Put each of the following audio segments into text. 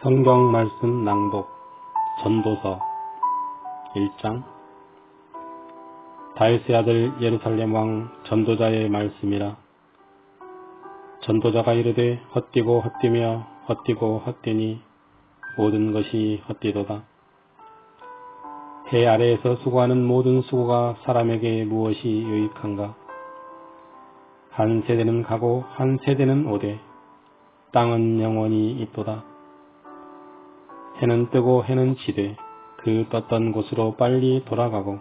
성경 말씀 낭독 전도서 1장. 다윗의 아들 예루살렘 왕 전도자의 말씀이라. 전도자가 이르되 헛되고 헛되며 헛되고 헛되니 모든 것이 헛되도다. 해 아래에서 수고하는 모든 수고가 사람에게 무엇이 유익한가? 한 세대는 가고 한 세대는 오되 땅은 영원히 있도다. 해는 뜨고 해는 지되 그 떴던 곳으로 빨리 돌아가고,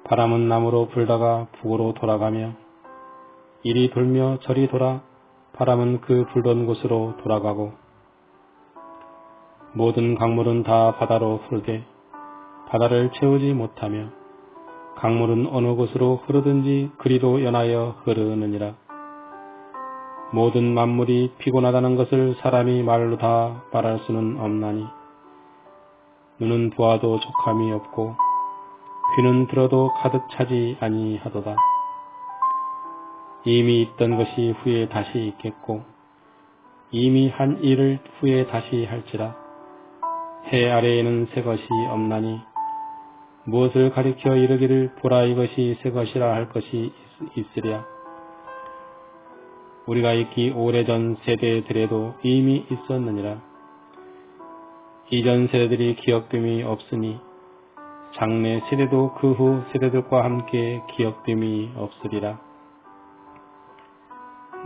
바람은 남으로 불다가 북으로 돌아가며, 이리 돌며 저리 돌아 바람은 그 불던 곳으로 돌아가고, 모든 강물은 다 바다로 흐르되 바다를 채우지 못하며, 강물은 어느 곳으로 흐르든지 그리로 연하여 흐르느니라. 모든 만물이 피곤하다는 것을 사람이 말로 다 말할 수는 없나니, 눈은 보아도 족함이 없고 귀는 들어도 가득 차지 아니하도다. 이미 있던 것이 후에 다시 있겠고 이미 한 일을 후에 다시 할지라. 해 아래에는 새 것이 없나니 무엇을 가리켜 이르기를 보라 이것이 새 것이라 할 것이 있으랴. 우리가 있기 오래전 세대들에도 이미 있었느니라. 이전 세대들이 기억됨이 없으니 장래 세대도 그 후 세대들과 함께 기억됨이 없으리라.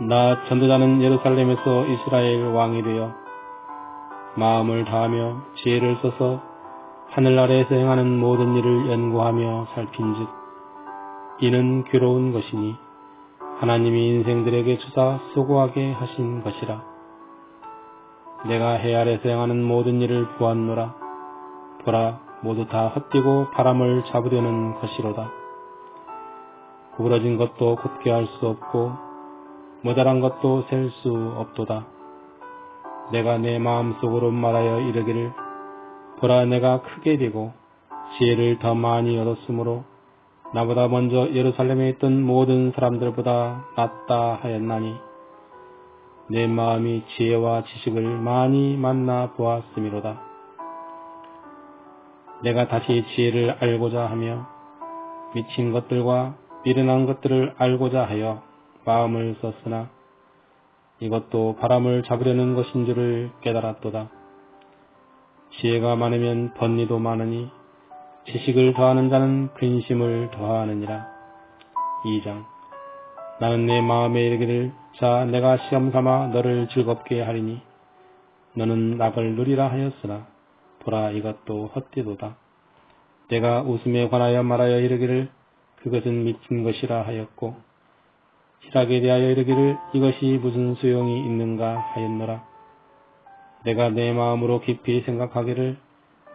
나 전도자는 예루살렘에서 이스라엘 왕이 되어 마음을 다하며 지혜를 써서 하늘 아래에서 행하는 모든 일을 연구하며 살핀즉 이는 괴로운 것이니 하나님이 인생들에게 주사 수고하게 하신 것이라. 내가 해 아래에서 행하는 모든 일을 보았노라. 보라, 모두 다 헛되고 바람을 잡으려는 것이로다. 구부러진 것도 곧게 할 수 없고 모자란 것도 셀 수 없도다. 내가 내 마음속으로 말하여 이르기를 보라, 내가 크게 되고 지혜를 더 많이 얻었으므로 나보다 먼저 예루살렘에 있던 모든 사람들보다 낫다 하였나니, 내 마음이 지혜와 지식을 많이 만나 보았음이로다. 내가 다시 지혜를 알고자 하며 미친 것들과 미련한 것들을 알고자 하여 마음을 썼으나 이것도 바람을 잡으려는 것인 줄을 깨달았도다. 지혜가 많으면 번리도 많으니 지식을 더하는 자는 근심을 더하느니라. 2장. 나는 내 마음에 이르기를 자, 내가 시험삼아 너를 즐겁게 하리니 너는 낙을 누리라 하였으나 보라, 이것도 헛되도다. 내가 웃음에 관하여 말하여 이르기를 그것은 미친 것이라 하였고, 희락에 대하여 이르기를 이것이 무슨 소용이 있는가 하였노라. 내가 내 마음으로 깊이 생각하기를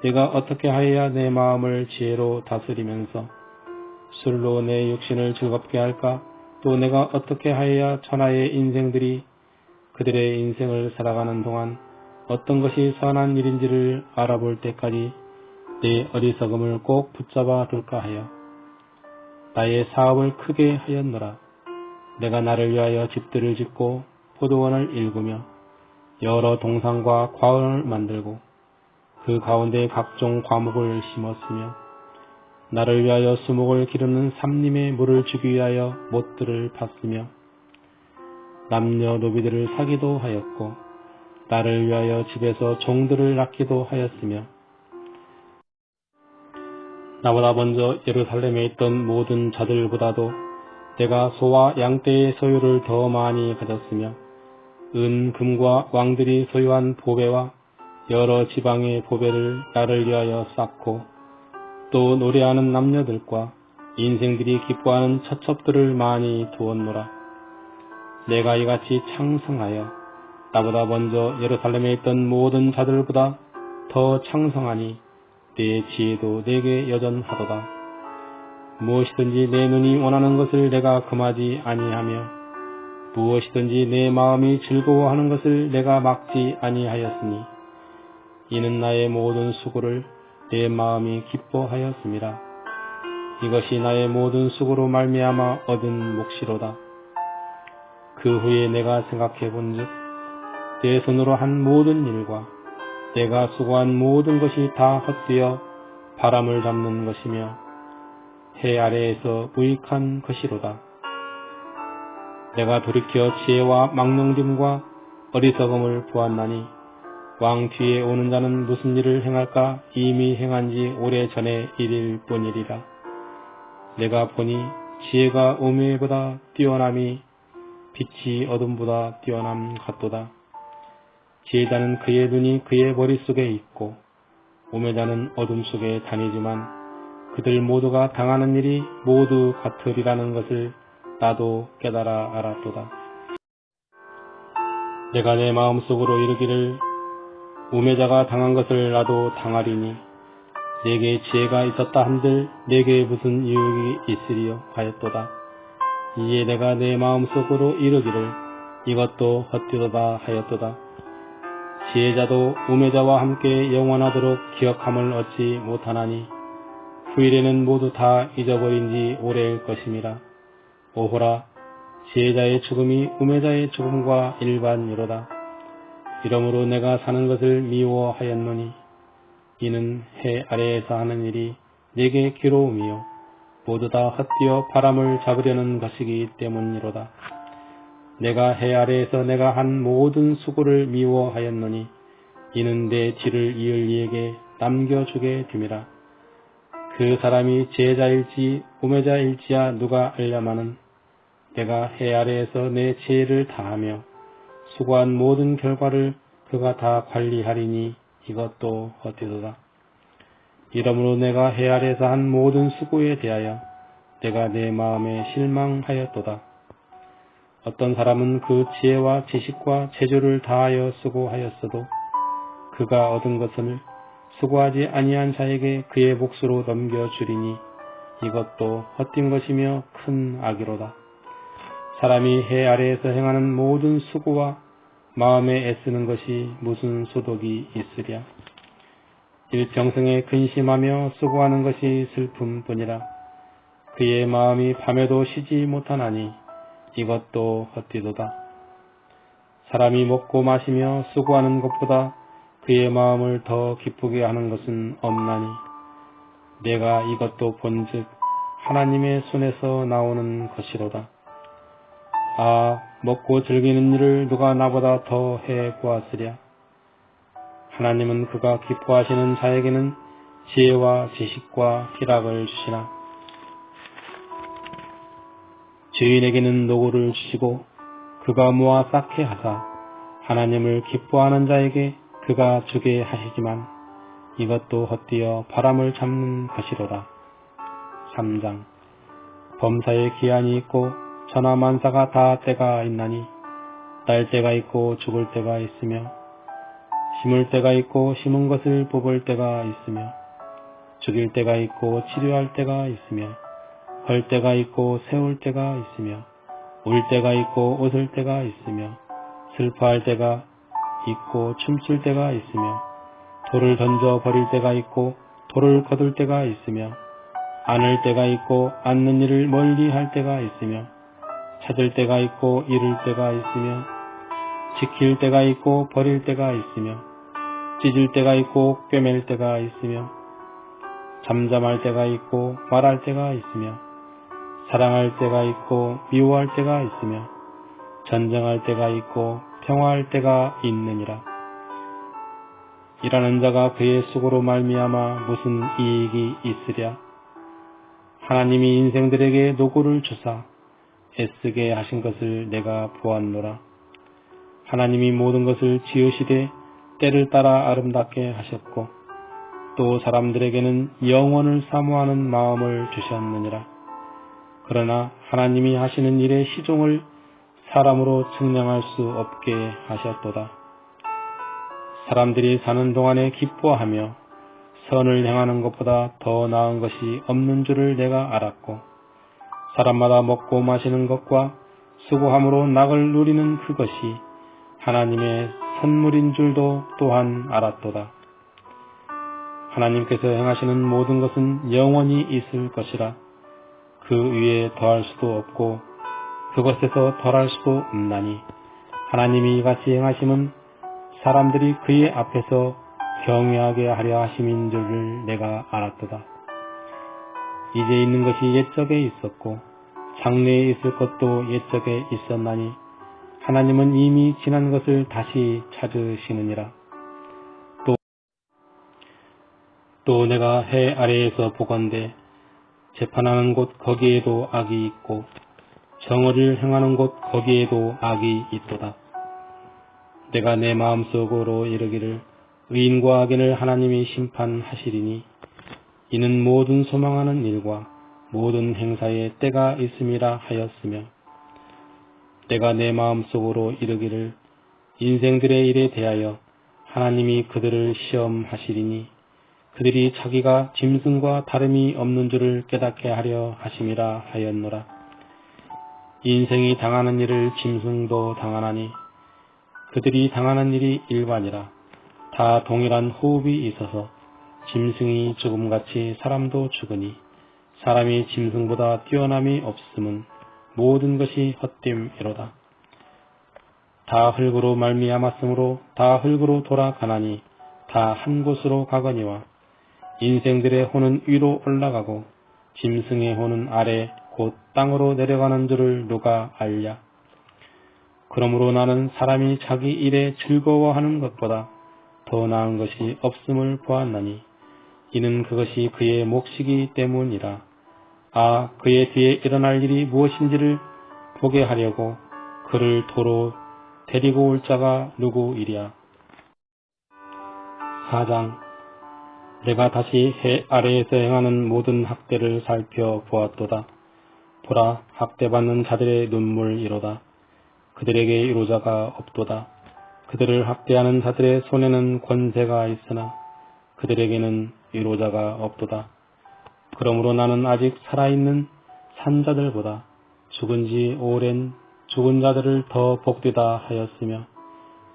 내가 어떻게 하여야 내 마음을 지혜로 다스리면서 술로 내 육신을 즐겁게 할까? 또 내가 어떻게 하여야 천하의 인생들이 그들의 인생을 살아가는 동안 어떤 것이 선한 일인지를 알아볼 때까지 내 어리석음을 꼭 붙잡아 둘까 하여 나의 사업을 크게 하였노라. 내가 나를 위하여 집들을 짓고 포도원을 일구며 여러 동산과 과원을 만들고 그 가운데 각종 과목을 심었으며 나를 위하여 수목을 기르는 삼림의 물을 주기 위하여 못들을 팠으며 남녀노비들을 사기도 하였고 나를 위하여 집에서 종들을 낳기도 하였으며 나보다 먼저 예루살렘에 있던 모든 자들보다도 내가 소와 양떼의 소유를 더 많이 가졌으며 은, 금과 왕들이 소유한 보배와 여러 지방의 보배를 나를 위하여 쌓고 또 노래하는 남녀들과 인생들이 기뻐하는 처첩들을 많이 두었노라. 내가 이같이 창성하여 나보다 먼저 예루살렘에 있던 모든 자들보다 더 창성하니 내 지혜도 내게 여전하도다. 무엇이든지 내 눈이 원하는 것을 내가 금하지 아니하며 무엇이든지 내 마음이 즐거워하는 것을 내가 막지 아니하였으니 이는 나의 모든 수고를 내 마음이 기뻐하였음이라. 이것이 나의 모든 수고로 말미암아 얻은 몫이로다. 그 후에 내가 생각해 본즉 내 손으로 한 모든 일과 내가 수고한 모든 것이 다 헛되어 바람을 잡는 것이며 해 아래에서 무익한 것이로다. 내가 돌이켜 지혜와 망령됨과 어리석음을 보았나니 왕 뒤에 오는 자는 무슨 일을 행할까? 이미 행한 지 오래전의 일일 뿐이리라. 내가 보니 지혜가 우매보다 뛰어남이 빛이 어둠보다 뛰어남 같도다. 지혜자는 그의 눈이 그의 머릿속에 있고 우매자는 어둠 속에 다니지만 그들 모두가 당하는 일이 모두 같으리라는 것을 나도 깨달아 알았도다. 내가 내 마음속으로 이르기를 우매자가 당한 것을 나도 당하리니 내게 지혜가 있었다 한들 내게 무슨 유익이 있으리요 하였도다. 이에 내가 내 마음속으로 이르기를 이것도 헛되도다 하였도다. 지혜자도 우매자와 함께 영원하도록 기억함을 얻지 못하나니 후일에는 모두 다 잊어버린 지 오래일 것임이라. 오호라, 지혜자의 죽음이 우매자의 죽음과 일반이로다. 이러므로 내가 사는 것을 미워하였노니 이는 해 아래에서 하는 일이 내게 괴로움이요 모두 다 헛되어 바람을 잡으려는 것이기 때문이로다. 내가 해 아래에서 내가 한 모든 수고를 미워하였노니 이는 내 뒤를 이을 이에게 남겨주게 됨이라. 그 사람이 지혜자일지 우매자일지야 누가 알려마는 내가 해 아래에서 내 지혜를 다하며 수고한 모든 결과를 그가 다 관리하리니 이것도 헛되도다. 이러므로 내가 해 아래에서 한 모든 수고에 대하여 내가 내 마음에 실망하였도다. 어떤 사람은 그 지혜와 지식과 재주를 다하여 수고하였어도 그가 얻은 것을 수고하지 아니한 자에게 그의 몫으로 넘겨주리니 이것도 헛된 것이며 큰 악이로다. 사람이 해 아래에서 행하는 모든 수고와 마음에 애쓰는 것이 무슨 소득이 있으랴. 일평생에 근심하며 수고하는 것이 슬픔뿐이라. 그의 마음이 밤에도 쉬지 못하나니 이것도 헛되도다. 사람이 먹고 마시며 수고하는 것보다 그의 마음을 더 기쁘게 하는 것은 없나니 내가 이것도 본즉 하나님의 손에서 나오는 것이로다. 아, 먹고 즐기는 일을 누가 나보다 더 해보았으랴. 하나님은 그가 기뻐하시는 자에게는 지혜와 지식과 희락을 주시나 죄인에게는 노고를 주시고 그가 모아 쌓게 하사 하나님을 기뻐하는 자에게 그가 주게 하시지만 이것도 헛되어 바람을 잡는 것이로다. 3장. 범사에 기한이 있고 천하만사가 다 때가 있나니 날 때가 있고 죽을 때가 있으며 심을 때가 있고 심은 것을 뽑을 때가 있으며 죽일 때가 있고 치료할 때가 있으며 헐 때가 있고 세울 때가 있으며 울 때가 있고 웃을 때가 있으며 슬퍼할 때가 있고 춤출 때가 있으며 돌을 던져 버릴 때가 있고 돌을 거둘 때가 있으며 안을 때가 있고 앉는 일을 멀리 할 때가 있으며 찾을 때가 있고 잃을 때가 있으며 지킬 때가 있고 버릴 때가 있으며 찢을 때가 있고 꿰맬 때가 있으며 잠잠할 때가 있고 말할 때가 있으며 사랑할 때가 있고 미워할 때가 있으며 전쟁할 때가 있고 평화할 때가 있느니라. 일하는 자가 그의 수고로 말미암아 무슨 이익이 있으랴. 하나님이 인생들에게 노고를 주사 애쓰게 하신 것을 내가 보았노라. 하나님이 모든 것을 지으시되 때를 따라 아름답게 하셨고 또 사람들에게는 영원을 사모하는 마음을 주셨느니라. 그러나 하나님이 하시는 일의 시종을 사람으로 측량할 수 없게 하셨도다. 사람들이 사는 동안에 기뻐하며 선을 행하는 것보다 더 나은 것이 없는 줄을 내가 알았고 사람마다 먹고 마시는 것과 수고함으로 낙을 누리는 그것이 하나님의 선물인 줄도 또한 알았도다. 하나님께서 행하시는 모든 것은 영원히 있을 것이라. 그 위에 더할 수도 없고 그것에서 덜할 수도 없나니 하나님이 이같이 행하심은 사람들이 그의 앞에서 경외하게 하려 하심인 줄을 내가 알았도다. 이제 있는 것이 옛적에 있었고 장래에 있을 것도 옛적에 있었나니 하나님은 이미 지난 것을 다시 찾으시느니라. 또 내가 해 아래에서 보건대 재판하는 곳 거기에도 악이 있고 정의를 행하는 곳 거기에도 악이 있도다. 내가 내 마음속으로 이르기를 의인과 악인을 하나님이 심판하시리니 이는 모든 소망하는 일과 모든 행사에 때가 있음이라 하였으며 내가 내 마음속으로 이르기를 인생들의 일에 대하여 하나님이 그들을 시험하시리니 그들이 자기가 짐승과 다름이 없는 줄을 깨닫게 하려 하심이라 하였노라. 인생이 당하는 일을 짐승도 당하나니 그들이 당하는 일이 일반이라. 다 동일한 호흡이 있어서 짐승이 죽음같이 사람도 죽으니 사람이 짐승보다 뛰어남이 없음은 모든 것이 헛됨이로다. 다 흙으로 말미암았으므로 다 흙으로 돌아가나니 다 한 곳으로 가거니와 인생들의 혼은 위로 올라가고 짐승의 혼은 아래 곧 땅으로 내려가는 줄을 누가 알랴. 그러므로 나는 사람이 자기 일에 즐거워하는 것보다 더 나은 것이 없음을 보았나니 이는 그것이 그의 몫이기 때문이라. 그의 뒤에 일어날 일이 무엇인지를 보게 하려고 그를 도로 데리고 올 자가 누구이랴. 4장. 내가 다시 해 아래에서 행하는 모든 학대를 살펴보았도다. 보라, 학대받는 자들의 눈물이로다. 그들에게 위로자가 없도다. 그들을 학대하는 자들의 손에는 권세가 있으나 그들에게는 위로자가 없도다. 그러므로 나는 아직 살아있는 산자들보다 죽은 지 오랜 죽은 자들을 더 복되다 하였으며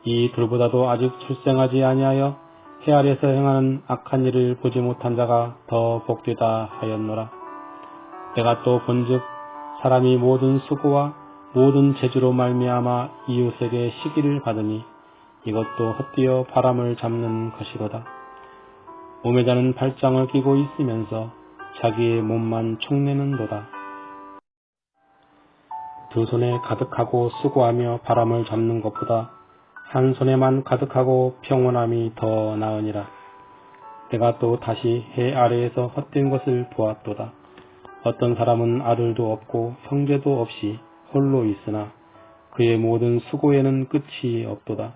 이 둘보다도 아직 출생하지 아니하여 해 아래에서 행하는 악한 일을 보지 못한 자가 더 복되다 하였노라. 내가 또 본즉 사람이 모든 수고와 모든 재주로 말미암아 이웃에게 시기를 받으니 이것도 헛되어 바람을 잡는 것이로다. 오매자는 발장을 끼고 있으면서 자기의 몸만 촉내는도다. 두 손에 가득하고 수고하며 바람을 잡는 것보다 한 손에만 가득하고 평온함이 더 나으니라. 내가 또 다시 해 아래에서 헛된 것을 보았도다. 어떤 사람은 아들도 없고 형제도 없이 홀로 있으나 그의 모든 수고에는 끝이 없도다.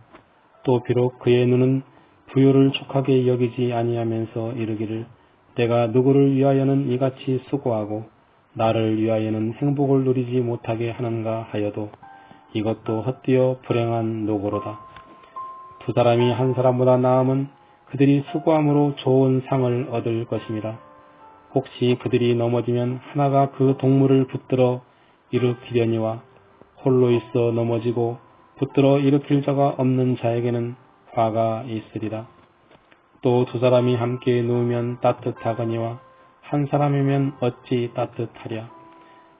또 비록 그의 눈은 부요를 촉하게 여기지 아니하면서 이르기를 내가 누구를 위하여는 이같이 수고하고 나를 위하여는 행복을 누리지 못하게 하는가 하여도 이것도 헛되어 불행한 노고로다. 두 사람이 한 사람보다 나음은 그들이 수고함으로 좋은 상을 얻을 것임이라. 혹시 그들이 넘어지면 하나가 그 동물을 붙들어 일으키려니와 홀로 있어 넘어지고 붙들어 일으킬 자가 없는 자에게는 화가 있으리라. 또 두 사람이 함께 누우면 따뜻하거니와 한 사람이면 어찌 따뜻하랴.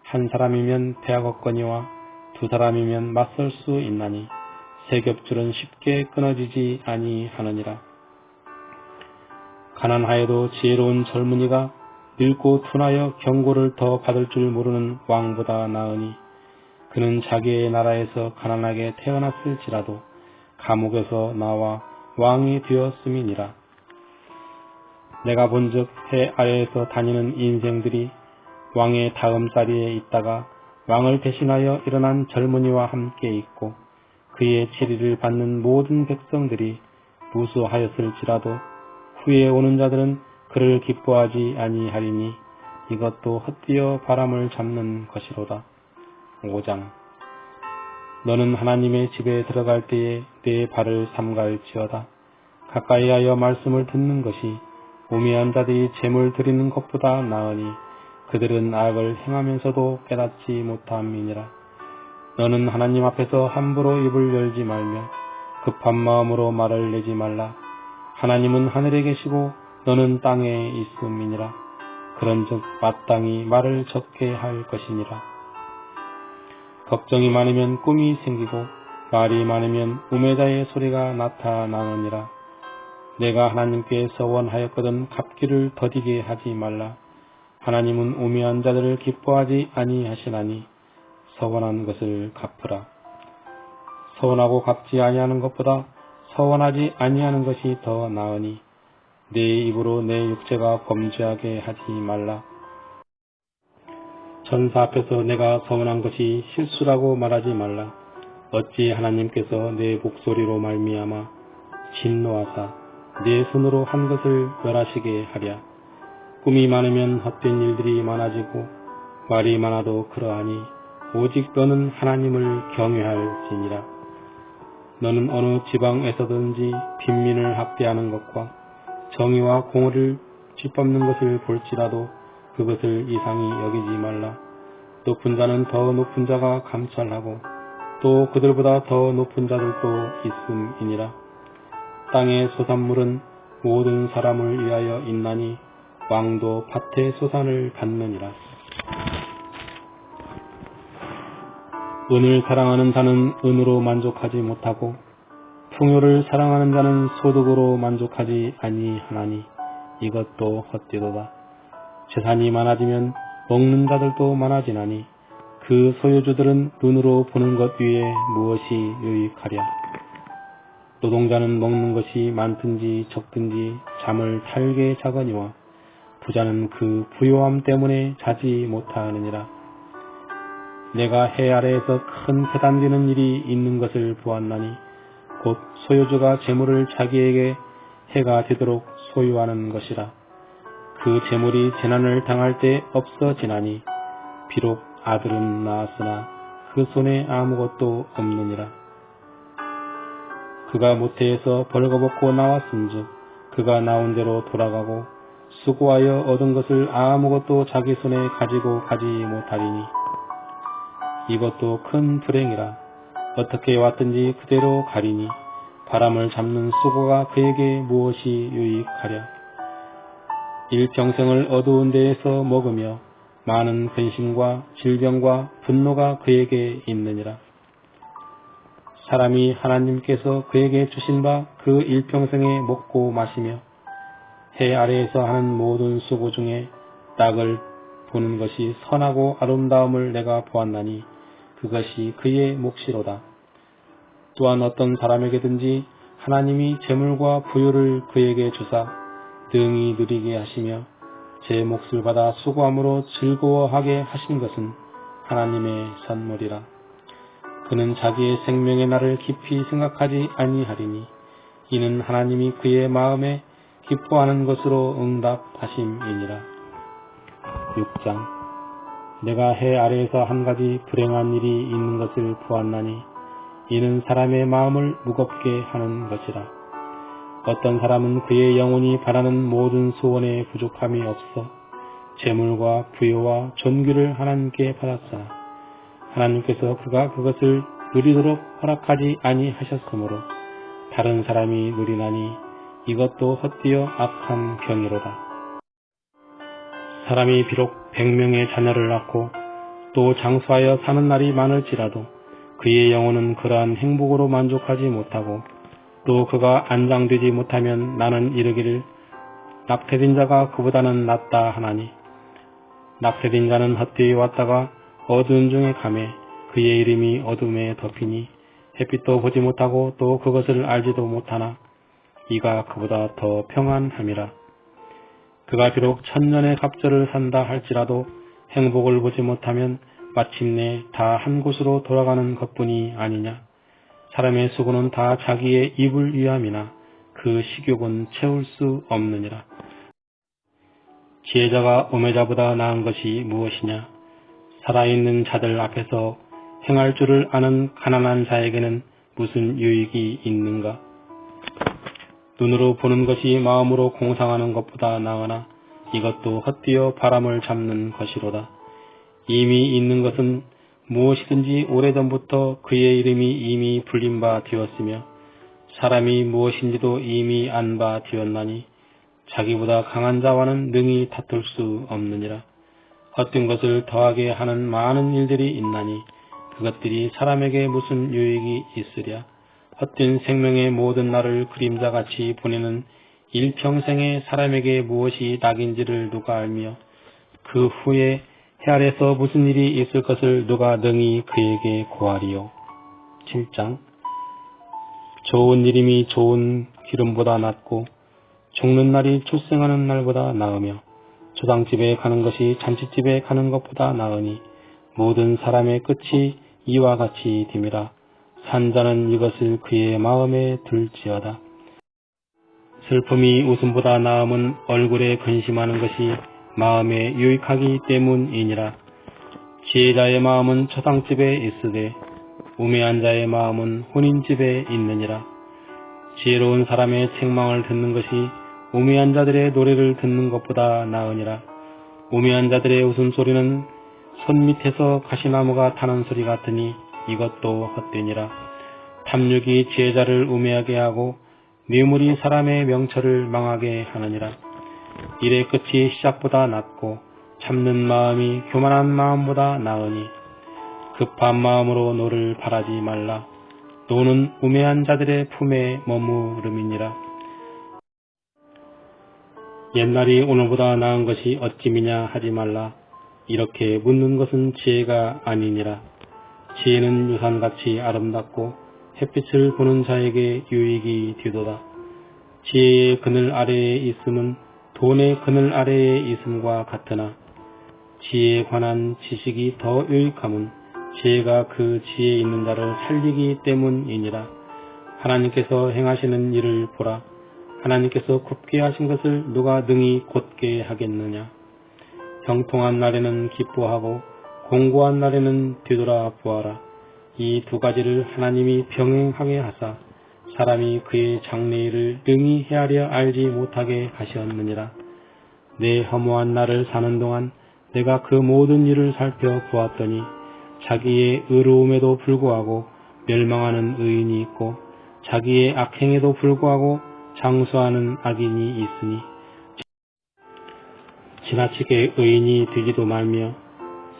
한 사람이면 배아겁거니와 두 사람이면 맞설 수 있나니 세 겹줄은 쉽게 끊어지지 아니하느니라. 가난하여도 지혜로운 젊은이가 늙고 둔하여 경고를 더 받을 줄 모르는 왕보다 나으니 그는 자기의 나라에서 가난하게 태어났을지라도 감옥에서 나와 왕이 되었음이니라. 내가 본즉 해 아래에서 다니는 인생들이 왕의 다음 자리에 있다가 왕을 대신하여 일어난 젊은이와 함께 있고 그의 체리를 받는 모든 백성들이 무수하였을지라도 후에 오는 자들은 그를 기뻐하지 아니하리니 이것도 헛되어 바람을 잡는 것이로다. 5장. 너는 하나님의 집에 들어갈 때에 내 발을 삼갈지어다. 가까이하여 말씀을 듣는 것이 우매한 자들이 재물 드리는 것보다 나으니 그들은 악을 행하면서도 깨닫지 못함이니라. 너는 하나님 앞에서 함부로 입을 열지 말며 급한 마음으로 말을 내지 말라. 하나님은 하늘에 계시고 너는 땅에 있음이니라. 그런즉 마땅히 말을 적게 할 것이니라. 걱정이 많으면 꿈이 생기고 말이 많으면 우매자의 소리가 나타나느니라. 내가 하나님께 서원하였거든 갚기를 더디게 하지 말라. 하나님은 우매한 자들을 기뻐하지 아니하시나니 서원한 것을 갚으라. 서원하고 갚지 아니하는 것보다 서원하지 아니하는 것이 더 나으니 내 입으로 내 육체가 범죄하게 하지 말라. 천사 앞에서 내가 서원한 것이 실수라고 말하지 말라. 어찌 하나님께서 내 목소리로 말미암아 진노하사 내 손으로 한 것을 멸하시게 하랴. 꿈이 많으면 헛된 일들이 많아지고 말이 많아도 그러하니 오직 너는 하나님을 경외할지니라. 너는 어느 지방에서든지 빈민을 학대하는 것과 정의와 공의를 짓밟는 것을 볼지라도 그것을 이상히 여기지 말라. 높은 자는 더 높은 자가 감찰하고 또 그들보다 더 높은 자들도 있음이니라. 땅의 소산물은 모든 사람을 위하여 있나니 왕도 밭의 소산을 받느니라. 은을 사랑하는 자는 은으로 만족하지 못하고 풍요를 사랑하는 자는 소득으로 만족하지 아니하나니 이것도 헛되도다. 재산이 많아지면 먹는 자들도 많아지나니 그 소유주들은 눈으로 보는 것 위에 무엇이 유익하랴. 노동자는 먹는 것이 많든지 적든지 잠을 탈게 자거니와 부자는 그 부요함 때문에 자지 못하느니라. 내가 해 아래에서 큰 패단지는 일이 있는 것을 보았나니 곧 소유주가 재물을 자기에게 해가 되도록 소유하는 것이라. 그 재물이 재난을 당할 때 없어지나니 비록 아들은 낳았으나 그 손에 아무것도 없느니라. 그가 모태에서 벌거벗고 나왔은즉 그가 나온 대로 돌아가고 수고하여 얻은 것을 아무것도 자기 손에 가지고 가지 못하리니 이것도 큰 불행이라. 어떻게 왔든지 그대로 가리니 바람을 잡는 수고가 그에게 무엇이 유익하랴. 일평생을 어두운 데에서 먹으며 많은 근심과 질병과 분노가 그에게 있느니라. 사람이 하나님께서 그에게 주신 바 그 일평생에 먹고 마시며 해 아래에서 하는 모든 수고 중에 낙을 보는 것이 선하고 아름다움을 내가 보았나니 그것이 그의 몫이로다. 또한 어떤 사람에게든지 하나님이 재물과 부유를 그에게 주사 능히 누리게 하시며 제 몫을 받아 수고함으로 즐거워하게 하신 것은 하나님의 선물이라. 그는 자기의 생명의 날을 깊이 생각하지 아니하리니 이는 하나님이 그의 마음에 기뻐하는 것으로 응답하심이니라. 6장. 내가 해 아래에서 한 가지 불행한 일이 있는 것을 보았나니 이는 사람의 마음을 무겁게 하는 것이라. 어떤 사람은 그의 영혼이 바라는 모든 소원에 부족함이 없어 재물과 부요와 존귀를 하나님께 받았으나 하나님께서 그가 그것을 누리도록 허락하지 아니하셨으므로 다른 사람이 누리나니 이것도 헛되어 악한 경이로다. 사람이 비록 100명의 자녀를 낳고 또 장수하여 사는 날이 많을지라도 그의 영혼은 그러한 행복으로 만족하지 못하고 또 그가 안장되지 못하면 나는 이르기를 낙태된 자가 그보다는 낫다 하나니 낙태된 자는 헛되이 왔다가 어두운 중에 가매 그의 이름이 어둠에 덮이니 햇빛도 보지 못하고 또 그것을 알지도 못하나 이가 그보다 더 평안함이라. 그가 비록 1000년의 갑절을 산다 할지라도 행복을 보지 못하면 마침내 다 한 곳으로 돌아가는 것뿐이 아니냐. 사람의 수고는 다 자기의 입을 위함이나 그 식욕은 채울 수 없느니라. 지혜자가 우매자보다 나은 것이 무엇이냐. 살아있는 자들 앞에서 행할 줄을 아는 가난한 자에게는 무슨 유익이 있는가. 눈으로 보는 것이 마음으로 공상하는 것보다 나으나 이것도 헛되어 바람을 잡는 것이로다. 이미 있는 것은 무엇이든지 오래전부터 그의 이름이 이미 불린 바 되었으며 사람이 무엇인지도 이미 안 바 되었나니 자기보다 강한 자와는 능히 다툴 수 없느니라. 헛된 것을 더하게 하는 많은 일들이 있나니 그것들이 사람에게 무슨 유익이 있으랴. 헛된 생명의 모든 날을 그림자같이 보내는 일평생에 사람에게 무엇이 낙인지를 누가 알며 그 후에 해 아래서 무슨 일이 있을 것을 누가 능히 그에게 고하리요. 7장. 좋은 이름이 좋은 기름보다 낫고 죽는 날이 출생하는 날보다 나으며 조상집에 가는 것이 잔치집에 가는 것보다 나으니 모든 사람의 끝이 이와 같이 됨이라. 산자는 이것을 그의 마음에 들지어다. 슬픔이 웃음보다 나음은 얼굴에 근심하는 것이 마음에 유익하기 때문이니라. 지혜자의 마음은 초상집에 있으되 우매한 자의 마음은 혼인집에 있느니라. 지혜로운 사람의 책망을 듣는 것이 우매한 자들의 노래를 듣는 것보다 나으니라. 우매한 자들의 웃음소리는 손 밑에서 가시나무가 타는 소리 같으니 이것도 헛되니라. 탐욕이 지혜자를 우매하게 하고 뇌물이 사람의 명철을 망하게 하느니라. 일의 끝이 시작보다 낫고 참는 마음이 교만한 마음보다 나으니 급한 마음으로 노를 바라지 말라. 노는 우매한 자들의 품에 머무름이니라. 옛날이 오늘보다 나은 것이 어찌미냐 하지 말라. 이렇게 묻는 것은 지혜가 아니니라. 지혜는 유산같이 아름답고 햇빛을 보는 자에게 유익이 되도다. 지혜의 그늘 아래에 있음은 돈의 그늘 아래에 있음과 같으나 지혜에 관한 지식이 더 유익함은 지혜가 그 지혜에 있는 자를 살리기 때문이니라. 하나님께서 행하시는 일을 보라. 하나님께서 굽게 하신 것을 누가 능히 곧게 하겠느냐. 형통한 날에는 기뻐하고 공고한 날에는 뒤돌아 보아라. 이 두 가지를 하나님이 병행하게 하사 사람이 그의 장래일을 능히 헤아려 알지 못하게 하셨느니라. 내 허무한 날을 사는 동안 내가 그 모든 일을 살펴보았더니 자기의 의로움에도 불구하고 멸망하는 의인이 있고 자기의 악행에도 불구하고 장수하는 악인이 있으니 지나치게 의인이 되지도 말며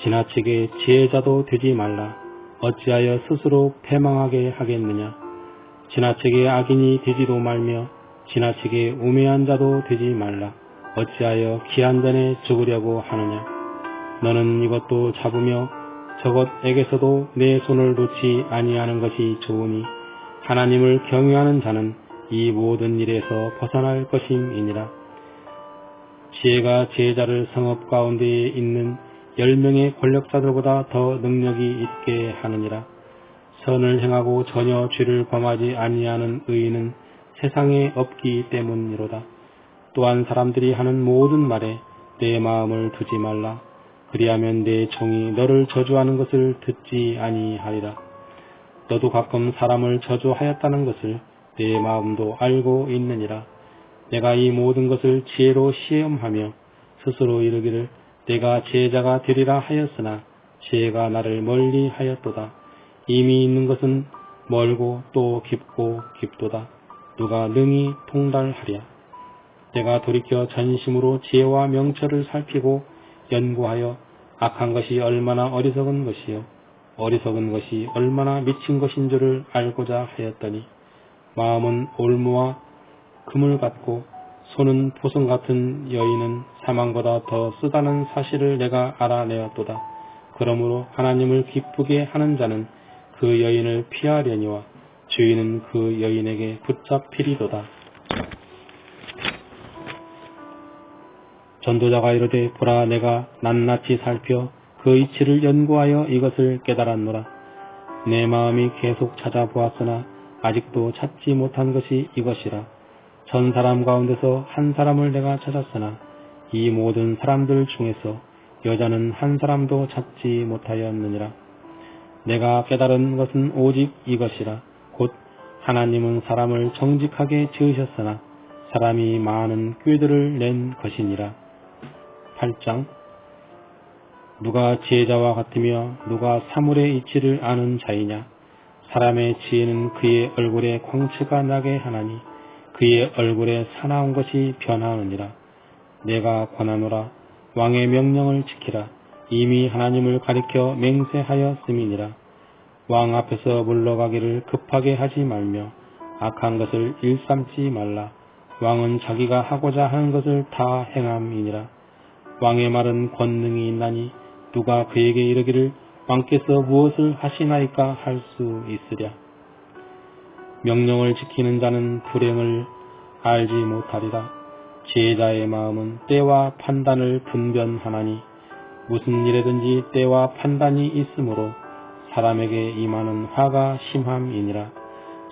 지나치게 지혜자도 되지 말라. 어찌하여 스스로 패망하게 하겠느냐. 지나치게 악인이 되지도 말며 지나치게 우매한 자도 되지 말라. 어찌하여 기한 전에 죽으려고 하느냐. 너는 이것도 잡으며 저것에게서도 내 손을 놓지 아니하는 것이 좋으니 하나님을 경외하는 자는 이 모든 일에서 벗어날 것임이니라. 지혜가 지혜자를 성읍 가운데에 있는 10명의 권력자들보다 더 능력이 있게 하느니라. 선을 행하고 전혀 죄를 범하지 아니하는 의인은 세상에 없기 때문이로다. 또한 사람들이 하는 모든 말에 내 마음을 두지 말라. 그리하면 내 종이 너를 저주하는 것을 듣지 아니하리라. 너도 가끔 사람을 저주하였다는 것을 내 마음도 알고 있느니라. 내가 이 모든 것을 지혜로 시험하며 스스로 이르기를 내가 지혜자가 되리라 하였으나 지혜가 나를 멀리 하였도다. 이미 있는 것은 멀고 또 깊고 깊도다. 누가 능히 통달하랴. 내가 돌이켜 전심으로 지혜와 명철을 살피고 연구하여 악한 것이 얼마나 어리석은 것이요 어리석은 것이 얼마나 미친 것인 줄을 알고자 하였더니 마음은 올무와 금을 같고 손은 보석 같은 여인은 사망보다 더 쓰다는 사실을 내가 알아내었도다. 그러므로 하나님을 기쁘게 하는 자는 그 여인을 피하려니와 주인은 그 여인에게 붙잡히리도다. 전도자가 이르되 보라 내가 낱낱이 살펴 그 이치를 연구하여 이것을 깨달았노라. 내 마음이 계속 찾아보았으나 아직도 찾지 못한 것이 이것이라. 전 사람 가운데서 한 사람을 내가 찾았으나 이 모든 사람들 중에서 여자는 한 사람도 찾지 못하였느니라. 내가 깨달은 것은 오직 이것이라. 곧 하나님은 사람을 정직하게 지으셨으나 사람이 많은 꾀들을 낸 것이니라. 8장. 누가 지혜자와 같으며 누가 사물의 이치를 아는 자이냐. 사람의 지혜는 그의 얼굴에 광채가 나게 하나니 그의 얼굴에 사나운 것이 변하느니라. 내가 권하노라. 왕의 명령을 지키라. 이미 하나님을 가리켜 맹세하였음이니라. 왕 앞에서 물러가기를 급하게 하지 말며 악한 것을 일삼지 말라. 왕은 자기가 하고자 하는 것을 다 행함이니라. 왕의 말은 권능이 있나니 누가 그에게 이르기를 왕께서 무엇을 하시나이까 할 수 있으랴. 명령을 지키는 자는 불행을 알지 못하리라. 지혜자의 마음은 때와 판단을 분별하나니 무슨 일에든지 때와 판단이 있으므로 사람에게 임하는 화가 심함이니라.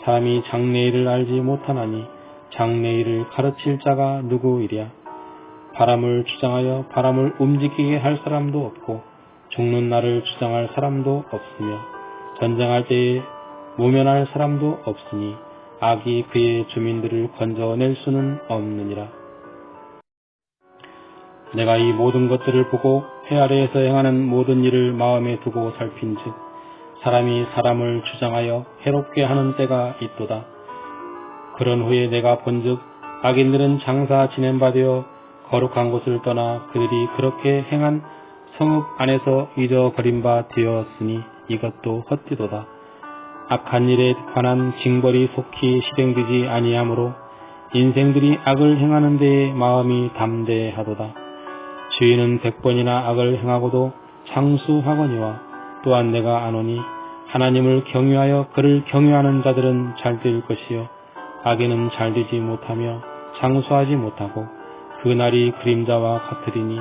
사람이 장래일을 알지 못하나니 장래일을 가르칠 자가 누구이랴. 바람을 주장하여 바람을 움직이게 할 사람도 없고 죽는 날을 주장할 사람도 없으며 전쟁할 때에 모면할 사람도 없으니 악이 그의 주민들을 건져낼 수는 없느니라. 내가 이 모든 것들을 보고 해 아래에서 행하는 모든 일을 마음에 두고 살핀즉 사람이 사람을 주장하여 해롭게 하는 때가 있도다. 그런 후에 내가 본즉 악인들은 장사 지낸바되어 거룩한 곳을 떠나 그들이 그렇게 행한 성읍 안에서 잊어버린 바 되었으니 이것도 헛되도다. 악한 일에 관한 징벌이 속히 실행되지 아니하므로 인생들이 악을 행하는 데에 마음이 담대하도다. 주인은 100번이나 악을 행하고도 장수하거니와 또한 내가 아노니 하나님을 경유하여 그를 경유하는 자들은 잘될 것이요 악인은 잘되지 못하며 장수하지 못하고 그 날이 그림자와 같으리니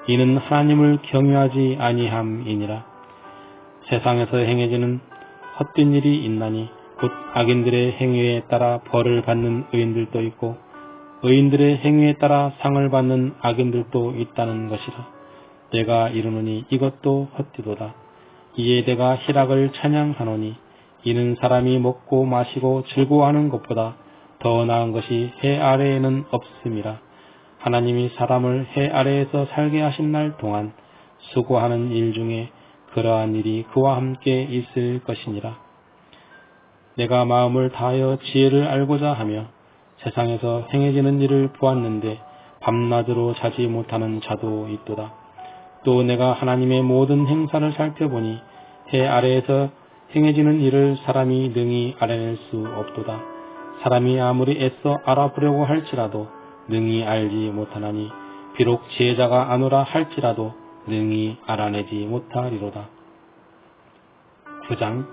이는 하나님을 경유하지 아니함이니라. 세상에서 행해지는 헛된 일이 있나니 곧 악인들의 행위에 따라 벌을 받는 의인들도 있고 의인들의 행위에 따라 상을 받는 악인들도 있다는 것이라. 내가 이르노니 이것도 헛되도다. 이에 내가 희락을 찬양하노니 이는 사람이 먹고 마시고 즐거워하는 것보다 더 나은 것이 해 아래에는 없음이라. 하나님이 사람을 해 아래에서 살게 하신 날 동안 수고하는 일 중에 그러한 일이 그와 함께 있을 것이니라. 내가 마음을 다하여 지혜를 알고자 하며 세상에서 행해지는 일을 보았는데 밤낮으로 자지 못하는 자도 있도다. 또 내가 하나님의 모든 행사를 살펴보니 해 아래에서 행해지는 일을 사람이 능히 알아낼 수 없도다. 사람이 아무리 애써 알아보려고 할지라도 능히 알지 못하나니 비록 지혜자가 아노라 할지라도 능히 알아내지 못하리로다. 9장.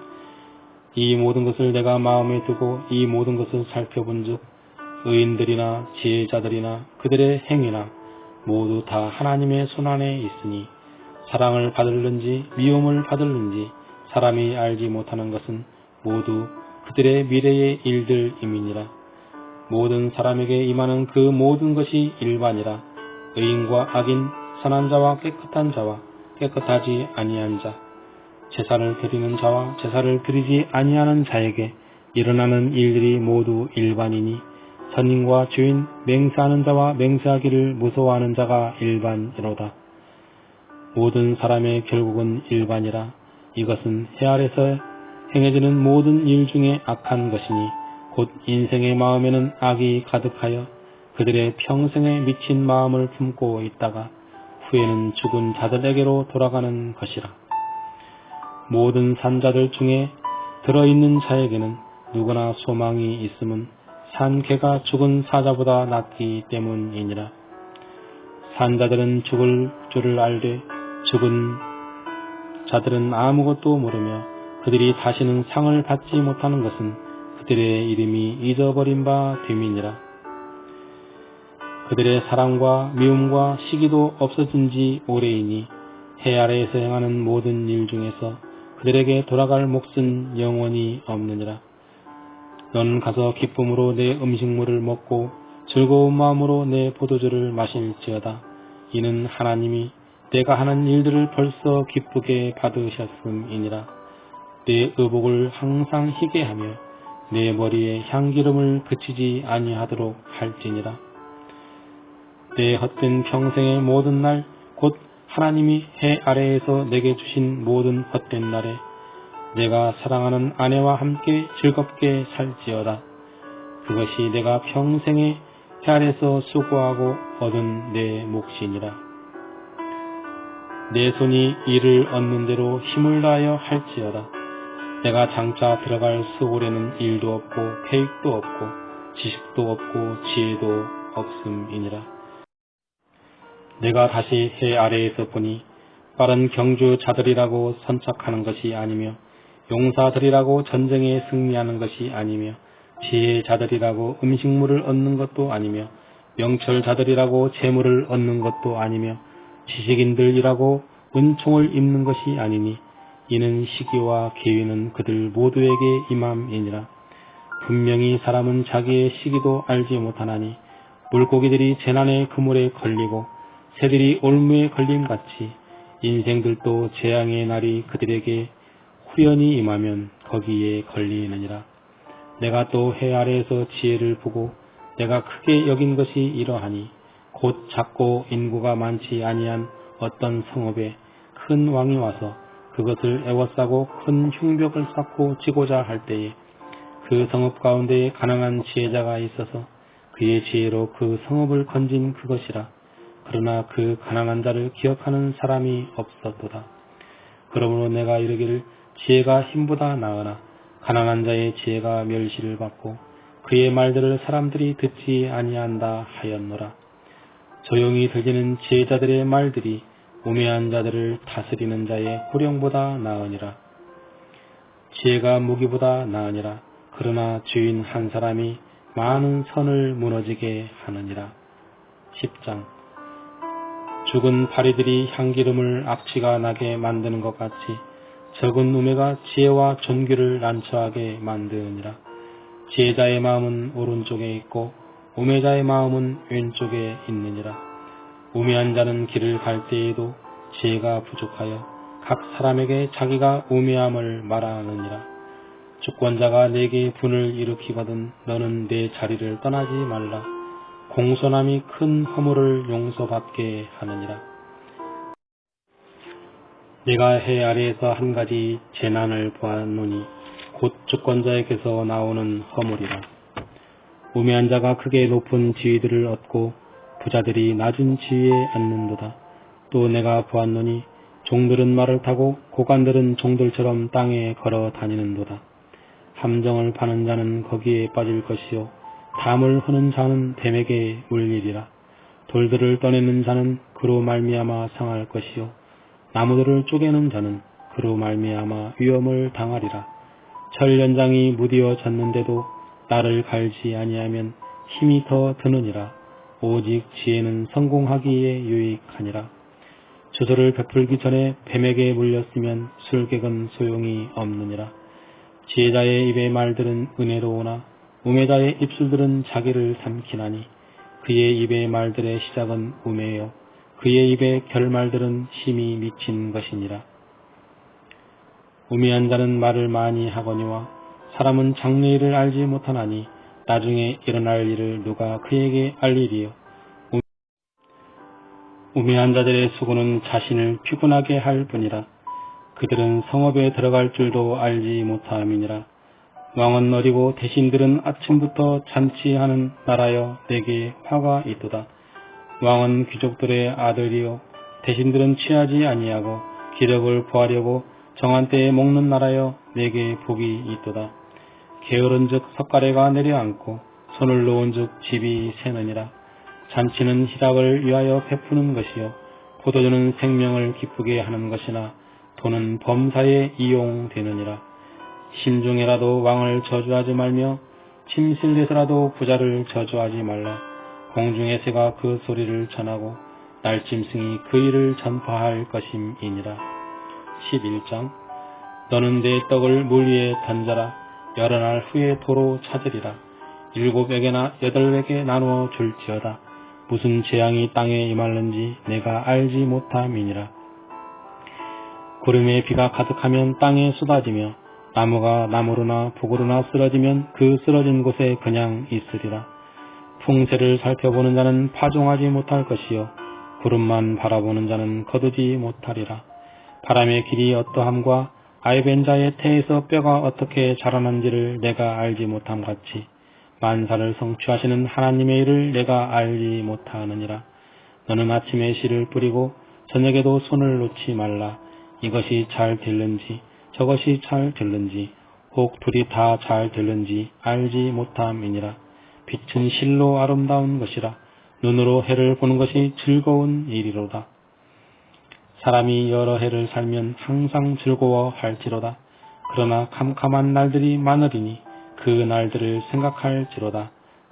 이 모든 것을 내가 마음에 두고 이 모든 것을 살펴본즉 의인들이나 지혜자들이나 그들의 행위나 모두 다 하나님의 손안에 있으니 사랑을 받을는지 미움을 받을는지 사람이 알지 못하는 것은 모두 그들의 미래의 일들임이니라. 모든 사람에게 임하는 그 모든 것이 일반이라. 의인과 악인, 선한 자와 깨끗한 자와 깨끗하지 아니한 자, 제사를 드리는 자와 제사를 드리지 아니하는 자에게 일어나는 일들이 모두 일반이니 선인과 주인, 맹세하는 자와 맹세하기를 무서워하는 자가 일반이로다. 모든 사람의 결국은 일반이라. 이것은 해 아래서 행해지는 모든 일 중에 악한 것이니 곧 인생의 마음에는 악이 가득하여 그들의 평생에 미친 마음을 품고 있다가 후에는 죽은 자들에게로 돌아가는 것이라. 모든 산자들 중에 들어있는 자에게는 누구나 소망이 있음은 산 개가 죽은 사자보다 낫기 때문이니라. 산자들은 죽을 줄을 알되 죽은 자들은 아무것도 모르며 그들이 다시는 상을 받지 못하는 것은 그들의 이름이 잊어버린 바 됨이니라. 그들의 사랑과 미움과 시기도 없어진 지 오래이니 해 아래에서 행하는 모든 일 중에서 그들에게 돌아갈 몫은 영원히 없느니라. 너는 가서 기쁨으로 내 음식물을 먹고 즐거운 마음으로 내 포도주를 마실지어다. 이는 하나님이 내가 하는 일들을 벌써 기쁘게 받으셨음이니라. 내 의복을 항상 희게 하며 내 머리에 향기름을 그치지 아니하도록 할지니라. 내 헛된 평생의 모든 날 곧 하나님이 해 아래에서 내게 주신 모든 헛된 날에 내가 사랑하는 아내와 함께 즐겁게 살지어다. 그것이 내가 평생에 해 아래에서 수고하고 얻은 내 몫이니라. 내 손이 이를 얻는 대로 힘을 다하여 할지어다. 내가 장차 들어갈 수고에는 일도 없고 계획도 없고 지식도 없고 지혜도 없음이니라. 내가 다시 해 아래에서 보니 빠른 경주자들이라고 선착하는 것이 아니며 용사들이라고 전쟁에 승리하는 것이 아니며 지혜자들이라고 음식물을 얻는 것도 아니며 명철자들이라고 재물을 얻는 것도 아니며 지식인들이라고 은총을 입는 것이 아니니 이는 시기와 계위는 그들 모두에게 임함이니라. 분명히 사람은 자기의 시기도 알지 못하나니 물고기들이 재난의 그물에 걸리고 새들이 올무에 걸림같이 인생들도 재앙의 날이 그들에게 후연히 임하면 거기에 걸리느니라. 내가 또 해 아래에서 지혜를 보고 내가 크게 여긴 것이 이러하니 곧 작고 인구가 많지 아니한 어떤 성읍에 큰 왕이 와서 그것을 에워싸고 큰 흉벽을 쌓고 지고자 할 때에 그 성읍 가운데에 가난한 지혜자가 있어서 그의 지혜로 그 성읍을 건진 그것이라. 그러나 그 가난한 자를 기억하는 사람이 없었도다. 그러므로 내가 이르기를 지혜가 힘보다 나으나 가난한 자의 지혜가 멸시를 받고 그의 말들을 사람들이 듣지 아니한다 하였노라. 조용히 들리는 지혜자들의 말들이 우매한 자들을 다스리는 자의 호령보다 나으니라. 지혜가 무기보다 나으니라. 그러나 주인 한 사람이 많은 선을 무너지게 하느니라. 10장. 죽은 파리들이 향기름을 악취가 나게 만드는 것 같이 적은 우매가 지혜와 존귀를 난처하게 만드느니라. 지혜자의 마음은 오른쪽에 있고 우매자의 마음은 왼쪽에 있느니라. 우매한 자는 길을 갈 때에도 지혜가 부족하여 각 사람에게 자기가 우매함을 말하느니라. 주권자가 내게 분을 일으키거든 너는 내 자리를 떠나지 말라. 공손함이 큰 허물을 용서받게 하느니라. 내가 해 아래에서 한 가지 재난을 보았노니 곧 주권자에게서 나오는 허물이라. 우매한 자가 크게 높은 지위들을 얻고 부자들이 낮은 지위에 앉는도다. 또 내가 보았노니 종들은 말을 타고 고관들은 종들처럼 땅에 걸어 다니는도다. 함정을 파는 자는 거기에 빠질 것이요 담을 허는 자는 뱀에게 물리리라. 돌들을 떠내는 자는 그로 말미암아 상할 것이요 나무들을 쪼개는 자는 그로 말미암아 위험을 당하리라. 철 연장이 무디어졌는데도 나를 갈지 아니하면 힘이 더 드느니라. 오직 지혜는 성공하기에 유익하니라. 조소를 베풀기 전에 뱀에게 물렸으면 술객은 소용이 없느니라. 지혜자의 입의 말들은 은혜로우나 우매자의 입술들은 자기를 삼키나니 그의 입의 말들의 시작은 우매요 그의 입의 결말들은 심히 미친 것이니라. 우매한 자는 말을 많이 하거니와 사람은 장래일을 알지 못하나니 나중에 일어날 일을 누가 그에게 알리리요. 우매한 자들의 수고는 자신을 피곤하게 할 뿐이라. 그들은 성읍에 들어갈 줄도 알지 못함이니라. 왕은 어리고 대신들은 아침부터 잔치하는 나라여 내게 화가 있도다. 왕은 귀족들의 아들이요 대신들은 취하지 아니하고 기력을 구하려고 정한 때에 먹는 나라여 내게 복이 있도다. 게으른즉 석가래가 내려앉고 손을 놓은즉 집이 새느니라. 잔치는 희락을 위하여 베푸는 것이요 포도주는 생명을 기쁘게 하는 것이나 돈은 범사에 이용되느니라. 심중에라도 왕을 저주하지 말며 침실에서라도 부자를 저주하지 말라. 공중의 새가 그 소리를 전하고 날짐승이 그 일을 전파할 것임이니라. 11장. 너는 내 떡을 물 위에 던져라. 여러 날 후에 도로 찾으리라. 7에게나 8에게 나누어 줄지어다. 무슨 재앙이 땅에 임할는지 내가 알지 못함이니라. 구름에 비가 가득하면 땅에 쏟아지며 나무가 나무로나 북으로나 쓰러지면 그 쓰러진 곳에 그냥 있으리라. 풍세를 살펴보는 자는 파종하지 못할 것이요 구름만 바라보는 자는 거두지 못하리라. 바람의 길이 어떠함과 아이벤자의 태에서 뼈가 어떻게 자라난지를 내가 알지 못함 같이 만사를 성취하시는 하나님의 일을 내가 알지 못하느니라. 너는 아침에 씨를 뿌리고 저녁에도 손을 놓지 말라. 이것이 잘 될는지 저것이 잘 될는지 혹 둘이 다 잘 될는지 알지 못함이니라. 빛은 실로 아름다운 것이라 눈으로 해를 보는 것이 즐거운 일이로다. 사람이 여러 해를 살면 항상 즐거워할지로다. 그러나 캄캄한 날들이 많으리니 그 날들을 생각할지로다.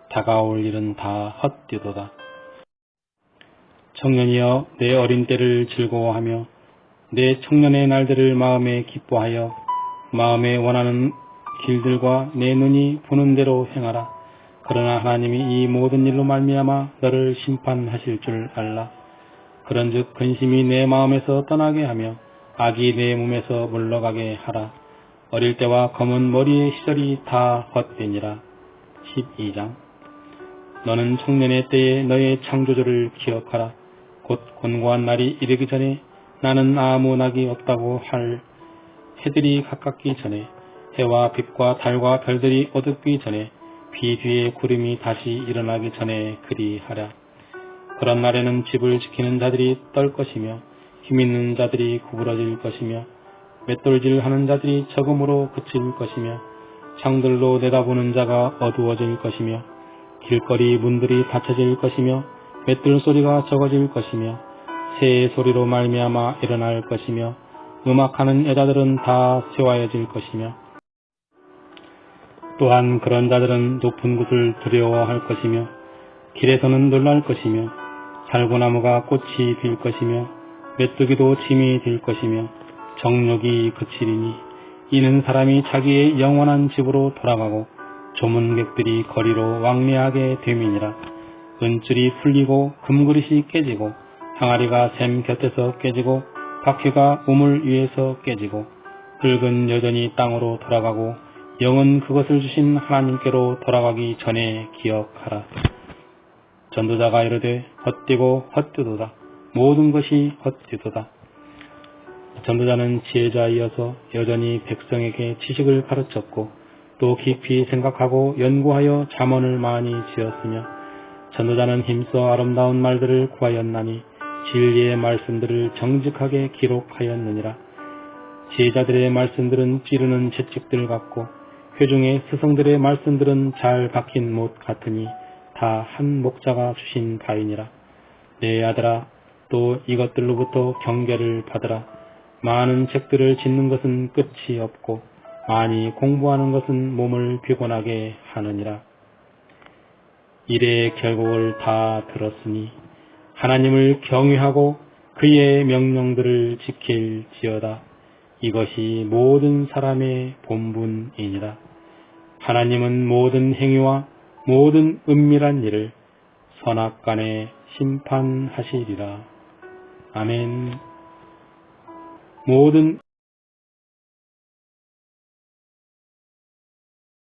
다가올 일은 다 헛되도다. 청년이여 내 어린 때를 즐거워하며 내 청년의 날들을 마음에 기뻐하여 마음에 원하는 길들과 내 눈이 보는 대로 행하라. 그러나 하나님이 이 모든 일로 말미암아 너를 심판하실 줄 알라. 그런즉 근심이 내 마음에서 떠나게 하며 악이 내 몸에서 물러가게 하라. 어릴 때와 검은 머리의 시절이 다 헛되니라. 12장. 너는 청년의 때에 너의 창조주를 기억하라. 곧 곤고한 날이 이르기 전에 나는 아무 낙이 없다고 할 해들이 가깝기 전에 해와 빛과 달과 별들이 어둡기 전에 비 뒤에 구름이 다시 일어나기 전에 그리하랴. 그런 날에는 집을 지키는 자들이 떨 것이며 힘있는 자들이 구부러질 것이며 맷돌질하는 자들이 적음으로 그칠 것이며 창들로 내다보는 자가 어두워질 것이며 길거리 문들이 닫혀질 것이며 맷돌 소리가 적어질 것이며 새의 소리로 말미암아 일어날 것이며 음악하는 여자들은 다 세화해질 것이며 또한 그런 자들은 높은 곳을 두려워할 것이며 길에서는 놀랄 것이며 살구나무가 꽃이 필 것이며 메뚜기도 짐이 될 것이며 정욕이 그치리니 이는 사람이 자기의 영원한 집으로 돌아가고 조문객들이 거리로 왕래하게 됨이니라. 은줄이 풀리고 금그릇이 깨지고 항아리가 샘 곁에서 깨지고 바퀴가 우물 위에서 깨지고 흙은 여전히 땅으로 돌아가고 영은 그것을 주신 하나님께로 돌아가기 전에 기억하라. 전도자가 이르되 헛되고 헛되도다. 모든 것이 헛되도다. 전도자는 지혜자이어서 여전히 백성에게 지식을 가르쳤고 또 깊이 생각하고 연구하여 잠언을 많이 지었으며 전도자는 힘써 아름다운 말들을 구하였나니 진리의 말씀들을 정직하게 기록하였느니라. 지혜자들의 말씀들은 찌르는 채찍들 같고 회중의 스승들의 말씀들은 잘 박힌 못 같으니 다 한 목자가 주신 바이니라. 내 아들아, 또 이것들로부터 경계를 받으라. 많은 책들을 짓는 것은 끝이 없고 많이 공부하는 것은 몸을 피곤하게 하느니라. 일의 결국을 다 들었으니 하나님을 경외하고 그의 명령들을 지킬지어다. 이것이 모든 사람의 본분이니라. 하나님은 모든 행위와 모든 은밀한 일을 선악간에 심판하시리라. 아멘. 모든